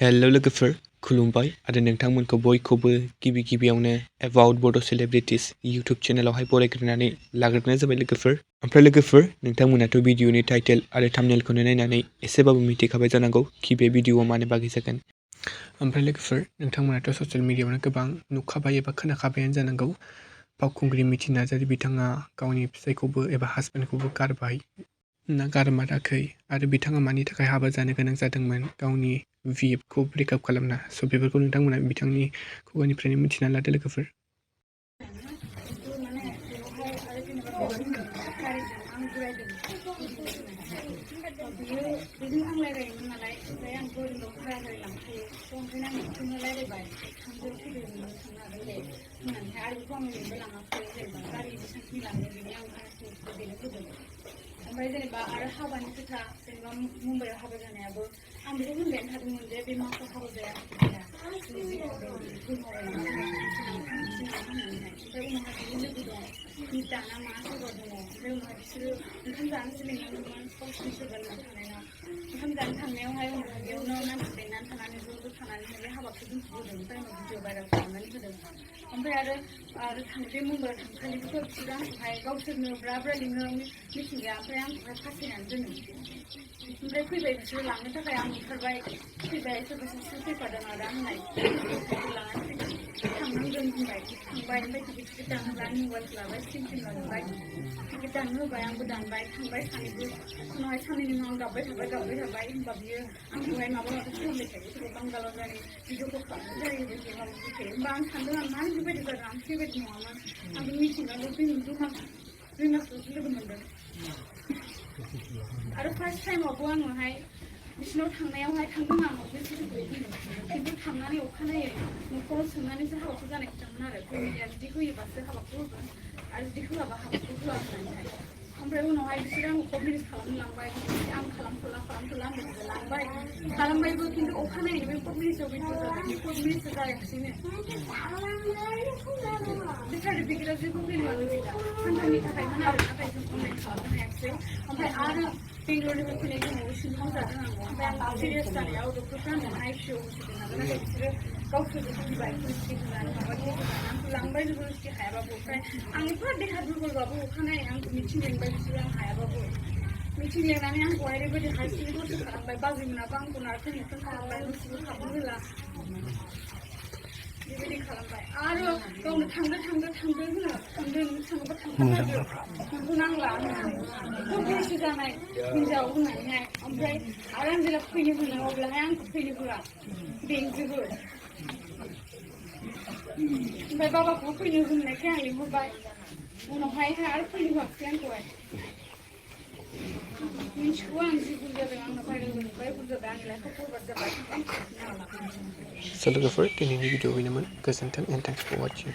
Hello लोगोफोर खुलुमबाय आरो नोंथांमोनखौ बयखौबो गिबियावनो एबाउट बड' सेलिब्रिटिस इउटुब चेनेलावहाय बरायग्रोनानै लाग्रोनाय जाबाय लोगोफोर। ओमफ्राय लोगोफोर नोंथांमोनाथ' भिडिअनि टाइटेल आरो थाम्बनेलखौनो नायनानै एसेबाबो मिथिखाबाय जानांगौ कि बे भिडिअआ मानो बागै जागोन। ओमफ्राय लोगोफोर नोंथांमोनाथ' ससियेल मिडियाआवनो गोबां नुखाबाय एबा खोनाखाबायानो जानांगौ। फावखुंग्रि मिथि नार्जारि बिथाङा गावनि फिसायखौबो एबा हासबेन्डखौबो गारबाय ना गारमाराखै आरो बिथाङा मानि थाखाय हाबा जानो गोनां जादोंमोन गावनि भिएफखौ ब्रेकआप खालामना। स' बेफोरखौ नोंथांमोना बिथांनि खुगानिफ्रायनो मिथिना लादो लोगोफोर। ओमफ्राय जेनेबा आरो हाबानि खोथा जेनेबा मुम्बाइआव हाबा जानायाबो आं बेखौ होनबायानो थादोंमोन जे बे माखौ हाबा जाया ओमफ्राय उनावहाय बिनि लोगो दं मिता ना मा सोरबा दङ ओमफ्राय उनावहाय बिसोरो ओंखाम जानोसो लिंलांदोंमोन गावसिनि सोरबा लोगो थानायना ओंखाम जानो थांनायावहाय उनावहाय बेयावनो मानसि लिंनानै थानानै ज' थानानै बे हाबाखौ दोनथ'बोदों ओमफ्राय उनाव भिडिअ भाइरेल खालामनानै होदों। ओमफ्राय आरो बे मुम्बाइआव थांखालिबोथ' बिसोरो आंखौहाय गावसोरनो ब्रा लिङो मिथिंगाया ओमफ्राय आंखौहाय फासिनानै दोनो। ओमफ्राय फैबाय बिसोरो लांनो थाखाय आं ओंखारबाय फैबाय सोरबा सासे फैफादों आरो आंनाय लानानै थांनांगोन होनबाय थांबाय ओमफ्राय टिकेट दानहोबाय आंनि मबाइलखौ लाबाय सिम लाजोबबाय टिकेट दाननो होबाय आंबो दानबाय थांबाय सानैबो उनावहाय साननैनि उनाव आं गाबबाय थाबाय होनबा बियो आंखौहाय माबा खालामबाय थायो सोरबा बांगालाव जानाय भिडिअखौ खालामनाय जायो बेबायदि थायो होमबा आं सानदों आं मानो बेबायदि जादों आं बेबायदि नङामोन आंबो मिथिंगाल' दुइ मासल'सो लोगो मोनदों। आरो फार्स्ट टाइमावबो आङोहाय बिसिनाव थांनायावहाय थांदों आं खिन्थु थांनानै अखानायै न'खराव सोंनानैसो हाबाखौ जानाय खोथामोन आरो फेमिलिया जुदि होयोबासो हाबाखौ होगोन आरो जुदि होआबा हाबाखौ होआ होननानैहाय। ओमफ्राय उनावहाय बिसोरो आंखौ कभिनेस खालामनो लांबाय आं खालामथ'ला आंबो लांबाय खालामबायबो खिन्थु अखानायै बे कभिनेसआव भिडिअ जाबाय बे कभिनेसआ जायाखिसैनो बे सार्टिफिकेटआव जेबो भेलुआनो गैला सानथामनि थाखायमोन आरो नाथाय जों अनलाइन खालामनो हायाखिसै। ओमफ्राय आरो बेंगलरनिफ्राय फैनाय समाव सिङाव जादों आं ओमफ्राय आं सिरियास जानायाव डक्टरफ्रा आंनो आइसिइउ होसिगोन नालाय नाथाय बिसोरो गावसोरबो होबाय पुलिसटि होनानै माबा होनानै आंखौ लांबाय जबरदस्ति हायाबाबो ओमफ्राय आं एफा देहा दुरबलबाबो अखानायै आंखौ मिथिं लेंबाय बिसोरो आं हायाबाबो मिथिं लेंनानै आंखौहाय ओरैबायदि हारसिङै दसे खालामबाय बाजैमोनाबो आंखौ नारथोन खालामबाय दसेबो हाबनो होला बेबायदि खालामबाय आरो गावनो थांदो होनो थांदों नों थाङोबा थांथारदो नोंखौ नांला होननानै बैसो जानाय हिनजाव होननानैहाय ओमफ्राय आरो आं जेला फैनो होनो अब्लाहाय आंखौ फैनो होआ बेंजोबो ओमफ्राय बाबाखौबो फैनो होननायखाय आं लिंहरबाय उनावहाय आरो फैनो होआखिसै आंखौहाय मिथिगौ आं जि भुल जादों आंना भाइरेल जाजोब्बाय भुल जाबाय आंनि लाइफआव बरबाद जाबाय स' लोगोफोर दिनैनि भिडिअ बेनोमोन गोजोन्थों एन्ड थेंक्स फर वाचिं।